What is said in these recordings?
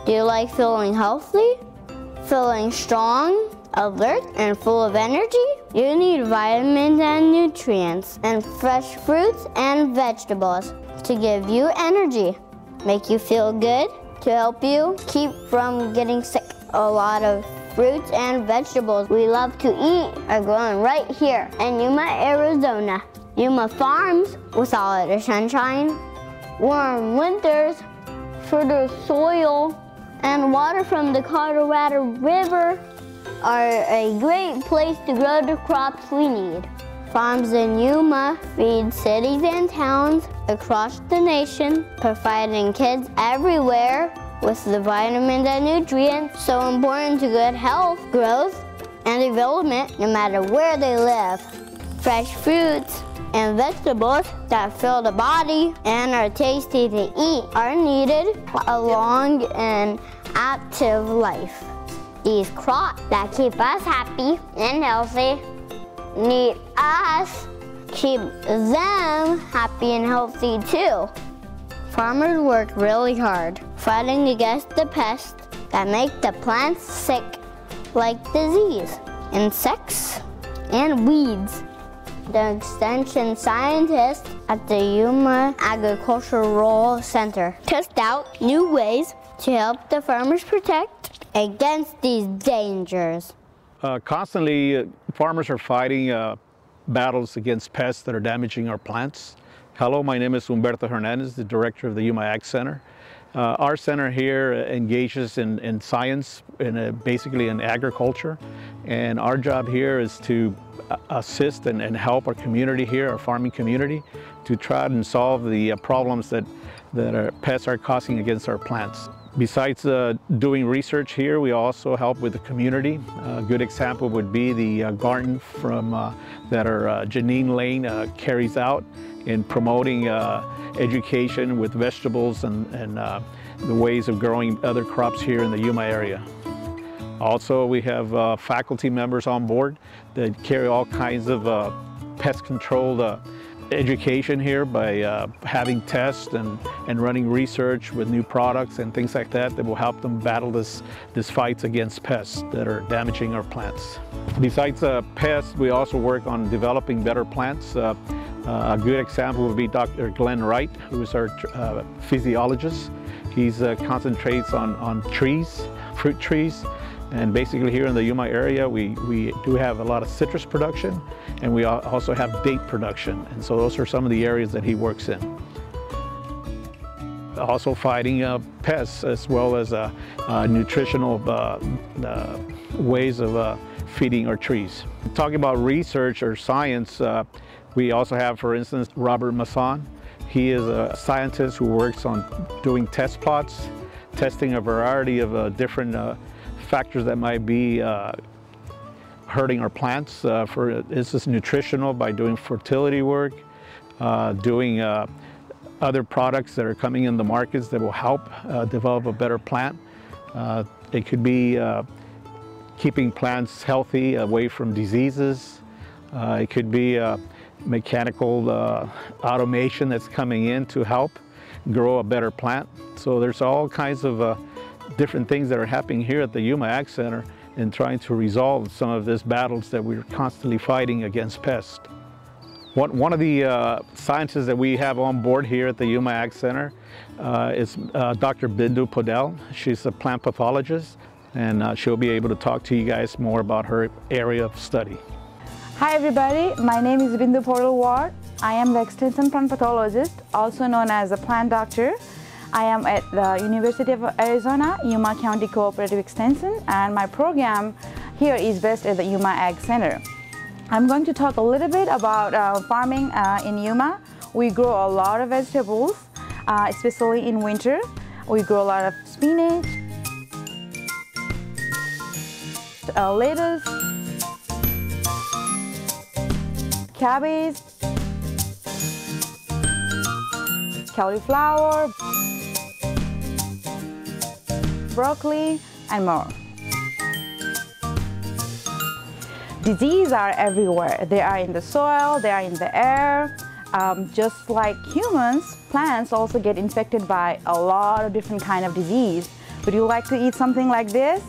Do you like feeling healthy? Feeling strong, alert, and full of energy? You need vitamins and nutrients and fresh fruits and vegetables to give you energy, make you feel good, to help you keep from getting sick. A lot of fruits and vegetables we love to eat are grown right here in Yuma, Arizona. Yuma farms with solid sunshine, warm winters, fertile soil, and water from the Colorado River are a great place to grow the crops we need. Farms in Yuma feed cities and towns across the nation, providing kids everywhere with the vitamins and nutrients so important to good health, growth, and development no matter where they live. Fresh fruits and vegetables that fill the body and are tasty to eat are needed for a long and active life. These crops that keep us happy and healthy need us keep them happy and healthy too. Farmers work really hard fighting against the pests that make the plants sick, like disease, insects, and weeds. The extension scientists at the Yuma Agricultural Center test out new ways to help the farmers protect against these dangers. Constantly, farmers are fighting battles against pests that are damaging our plants. Hello, my name is Humberto Hernandez, the director of the Yuma Ag Center. Our center here engages in science, basically in agriculture, and our job here is to assist and help our community here, our farming community, to try and solve the problems that our pests are causing against our plants. Besides doing research here, we also help with the community. A good example would be the garden that our Janine Lane carries out in promoting education with vegetables and the ways of growing other crops here in the Yuma area. Also, we have faculty members on board that carry all kinds of pest control education here by having tests and running research with new products and things like that will help them battle this fights against pests that are damaging our plants. Besides pests, we also work on developing better plants. A good example would be Dr. Glenn Wright, who is our physiologist. He concentrates on trees, fruit trees, and basically here in the Yuma area we do have a lot of citrus production, and we also have date production, and so those are some of the areas that he works in. Also fighting pests as well as nutritional ways of feeding our trees. Talking about research or science, we also have, for instance, Robert Masson. He is a scientist who works on doing test plots, testing a variety of different factors that might be hurting our plants. For instance, nutritional by doing fertility work, doing other products that are coming in the markets that will help develop a better plant. It could be keeping plants healthy away from diseases. It could be mechanical automation that's coming in to help grow a better plant. So there's all kinds of different things that are happening here at the Yuma Ag Center in trying to resolve some of these battles that we're constantly fighting against pests. One of the scientists that we have on board here at the Yuma Ag Center is Dr. Bindu Podel. She's a plant pathologist, and she'll be able to talk to you guys more about her area of study. Hi everybody, my name is Bindu Podel. I am the extension plant pathologist, also known as a plant doctor. I am at the University of Arizona, Yuma County Cooperative Extension, and my program here is based at the Yuma Ag Center. I'm going to talk a little bit about farming in Yuma. We grow a lot of vegetables, especially in winter. We grow a lot of spinach, lettuce, cabbage, cauliflower, broccoli, and more. Diseases are everywhere. They are in the soil, they are in the air. Just like humans, plants also get infected by a lot of different kinds of disease. Would you like to eat something like this?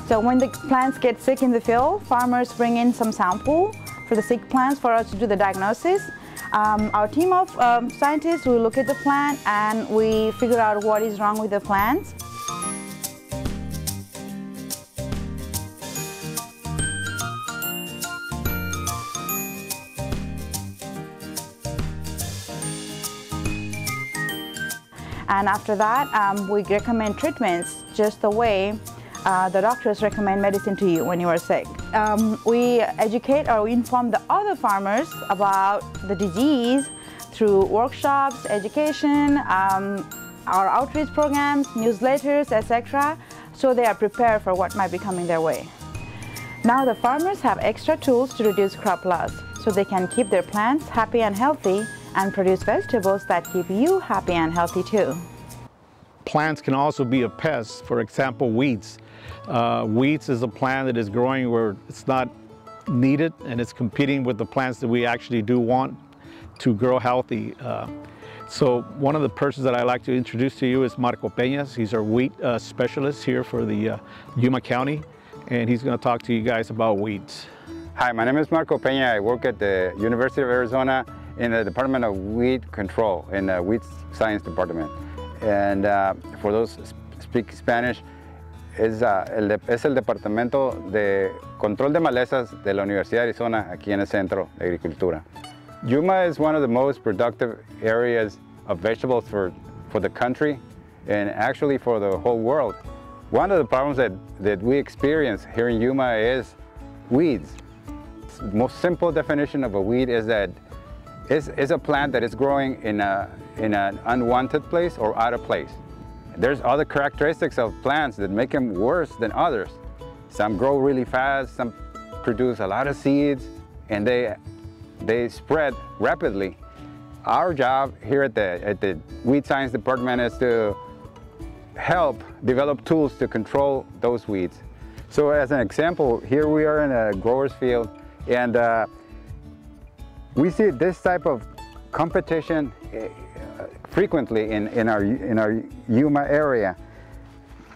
So when the plants get sick in the field, farmers bring in some sample for the sick plants for us to do the diagnosis. Our team of scientists will look at the plant and we figure out what is wrong with the plants. And after that, we recommend treatments just the way the doctors recommend medicine to you when you are sick. We educate or we inform the other farmers about the disease through workshops, education, our outreach programs, newsletters, etc. So they are prepared for what might be coming their way. Now the farmers have extra tools to reduce crop loss so they can keep their plants happy and healthy and produce vegetables that keep you happy and healthy too. Plants can also be a pest, for example, weeds. Weeds is a plant that is growing where it's not needed and it's competing with the plants that we actually do want to grow healthy. So one of the persons that I like to introduce to you is Marco Peñas. He's our wheat specialist here for the Yuma County, and he's going to talk to you guys about weeds. Hi, my name is Marco Peña. I work at the University of Arizona in the Department of Weed Control, in the Weed Science Department. And for those speak Spanish, es el Departamento de Control de Malezas de la Universidad de Arizona, aquí en el Centro de Agricultura. Yuma is one of the most productive areas of vegetables for the country and actually for the whole world. One of the problems that we experience here in Yuma is weeds. The most simple definition of a weed is that it's a plant that is growing in an unwanted place or out of place. There's other characteristics of plants that make them worse than others. Some grow really fast, some produce a lot of seeds, and they spread rapidly. Our job here at the Weed Science Department is to help develop tools to control those weeds. So as an example, here we are in a grower's field, and we see this type of competition frequently in our Yuma area.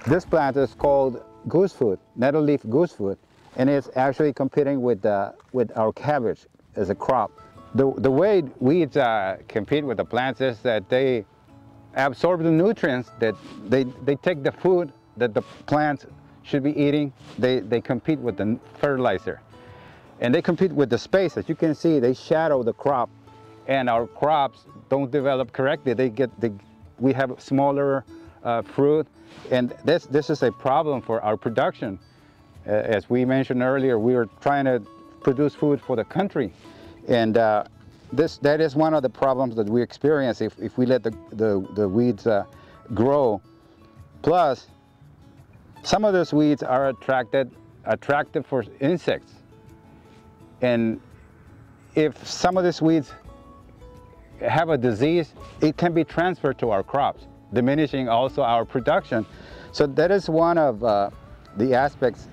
This plant is called goosefoot, nettle-leaf goosefoot, and it's actually competing with our cabbage as a crop. The way weeds compete with the plants is that they absorb the nutrients, that they take the food that the plants should be eating, they compete with the fertilizer. And they compete with the space. As you can see, they shadow the crop, and our crops don't develop correctly. We have smaller fruit, and this is a problem for our production. As we mentioned earlier, we are trying to produce food for the country, and that is one of the problems that we experience if we let the weeds grow. Plus, some of those weeds are attractive for insects, and if some of these weeds have a disease, it can be transferred to our crops, diminishing also our production. So that is one of the aspects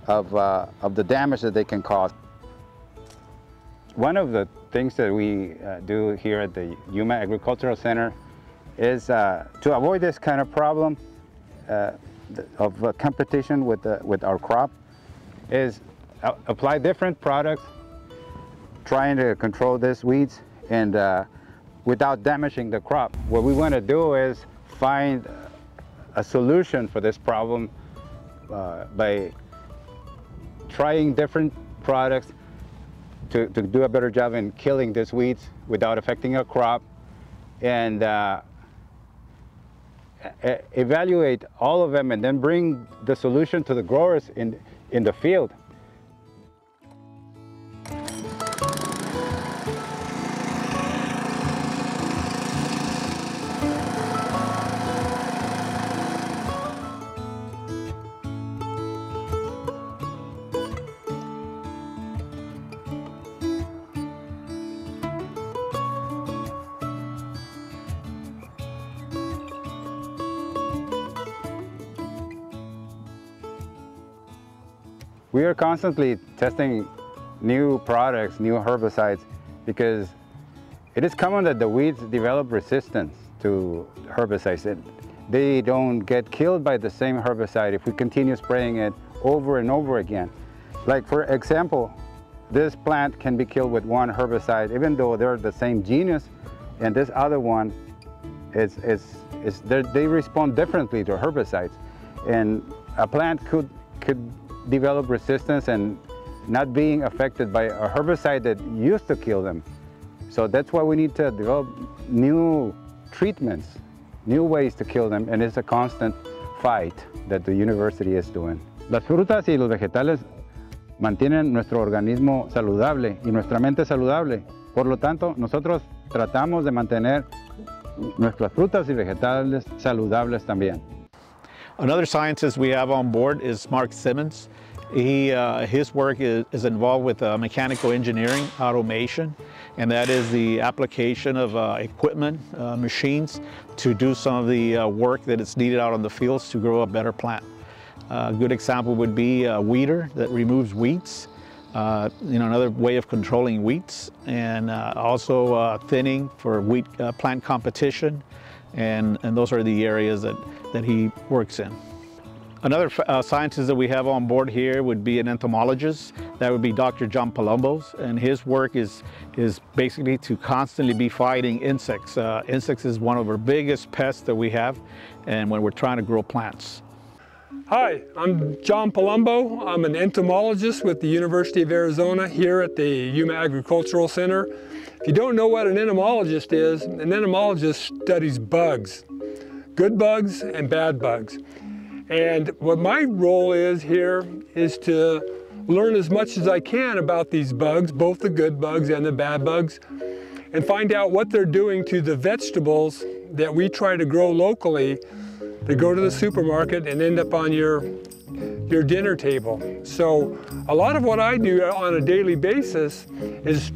of the damage that they can cause. One of the things that we do here at the Yuma Agricultural Center is to avoid this kind of problem of competition with our crop, is apply different products, trying to control these weeds and without damaging the crop. What we want to do is find a solution for this problem by trying different products to do a better job in killing these weeds without affecting our crop, and evaluate all of them and then bring the solution to the growers in the field. We are constantly testing new products, new herbicides, because it is common that the weeds develop resistance to herbicides. They don't get killed by the same herbicide if we continue spraying it over and over again. Like for example, this plant can be killed with one herbicide, even though they're the same genus, and this other one, they respond differently to herbicides. And a plant could develop resistance and not being affected by a herbicide that used to kill them. So that's why we need to develop new treatments, new ways to kill them, and it's a constant fight that the university is doing. Las frutas y los vegetales mantienen nuestro organismo saludable y nuestra mente saludable. Por lo tanto, nosotros tratamos de mantener nuestras frutas y vegetales saludables también. Another scientist we have on board is Mark Simmons. His work is involved with mechanical engineering, automation, and that is the application of equipment, machines, to do some of the work that is needed out on the fields to grow a better plant. A good example would be a weeder that removes weeds, another way of controlling weeds, and also thinning for wheat plant competition, and those are the areas that he works in. Another scientist that we have on board here would be an entomologist. That would be Dr. John Palombos, and his work is basically to constantly be fighting insects. Insects is one of our biggest pests that we have, and when we're trying to grow plants. Hi, I'm John Palumbo. I'm an entomologist with the University of Arizona here at the Yuma Agricultural Center. If you don't know what an entomologist is, an entomologist studies bugs, good bugs and bad bugs. And what my role is here is to learn as much as I can about these bugs, both the good bugs and the bad bugs, and find out what they're doing to the vegetables that we try to grow locally. They go to the supermarket and end up on your dinner table. So a lot of what I do on a daily basis is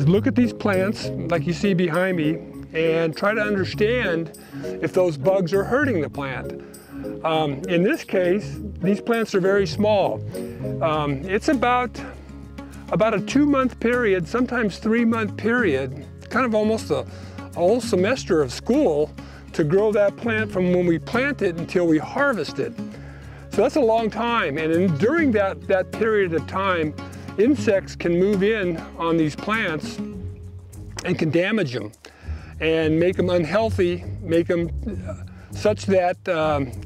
look at these plants like you see behind me and try to understand if those bugs are hurting the plant. In this case, these plants are very small. It's about a 2-month period, sometimes 3-month period, kind of almost a whole semester of school to grow that plant from when we plant it until we harvest it. So that's a long time, and during that period of time, insects can move in on these plants and can damage them and make them unhealthy, make them such that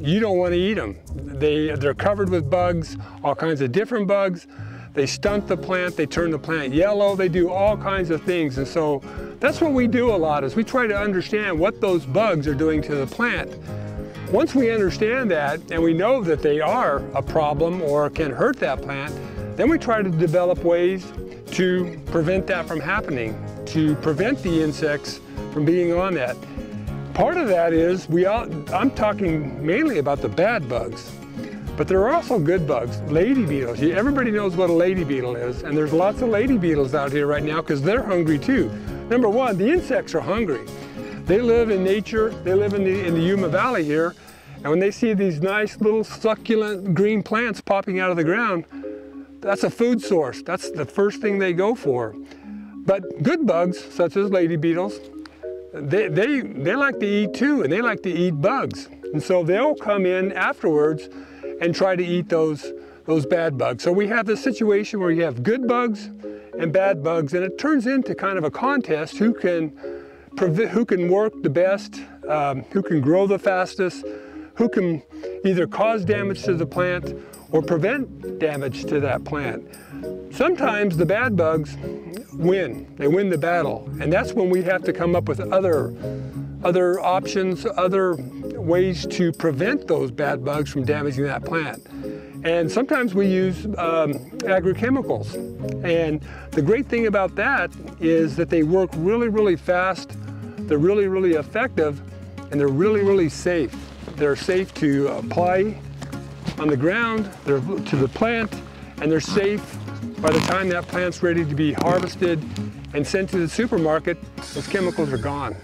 you don't want to eat them. They're covered with bugs, all kinds of different bugs. They stunt the plant, they turn the plant yellow, they do all kinds of things. And so that's what we do a lot, is we try to understand what those bugs are doing to the plant. Once we understand that and we know that they are a problem or can hurt that plant, then we try to develop ways to prevent that from happening, to prevent the insects from being on that. Part of that is, I'm talking mainly about the bad bugs, but there are also good bugs, lady beetles. Everybody knows what a lady beetle is, and there's lots of lady beetles out here right now because they're hungry too. Number one, the insects are hungry. They live in nature, they live in the Yuma Valley here, and when they see these nice little succulent green plants popping out of the ground, that's a food source. That's the first thing they go for. But good bugs, such as lady beetles, they like to eat too, and they like to eat bugs. And so they'll come in afterwards and try to eat those bad bugs. So we have this situation where you have good bugs and bad bugs, and it turns into kind of a contest who can work the best, who can grow the fastest, who can either cause damage to the plant or prevent damage to that plant. Sometimes the bad bugs win. They win the battle, and that's when we have to come up with other options, other ways to prevent those bad bugs from damaging that plant. And sometimes we use agrochemicals. And the great thing about that is that they work really, really fast, they're really, really effective, and they're really, really safe. They're safe to apply on the ground, they're to the plant, and they're safe by the time that plant's ready to be harvested and sent to the supermarket. Those chemicals are gone.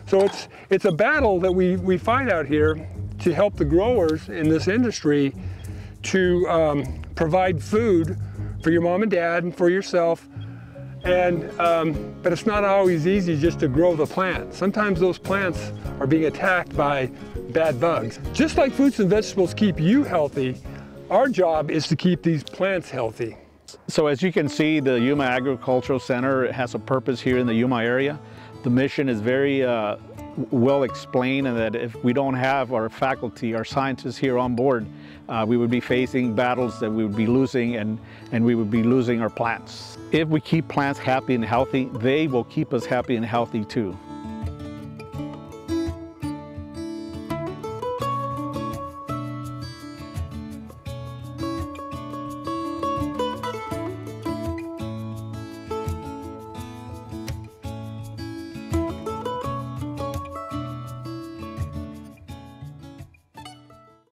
So it's a battle that we fight out here to help the growers in this industry to provide food for your mom and dad and for yourself. And, but it's not always easy just to grow the plant. Sometimes those plants are being attacked by bad bugs. Just like fruits and vegetables keep you healthy, our job is to keep these plants healthy. So as you can see, the Yuma Agricultural Center has a purpose here in the Yuma area. The mission is very well explained, and that if we don't have our faculty, our scientists here on board, we would be facing battles that we would be losing, and we would be losing our plants. If we keep plants happy and healthy, they will keep us happy and healthy too.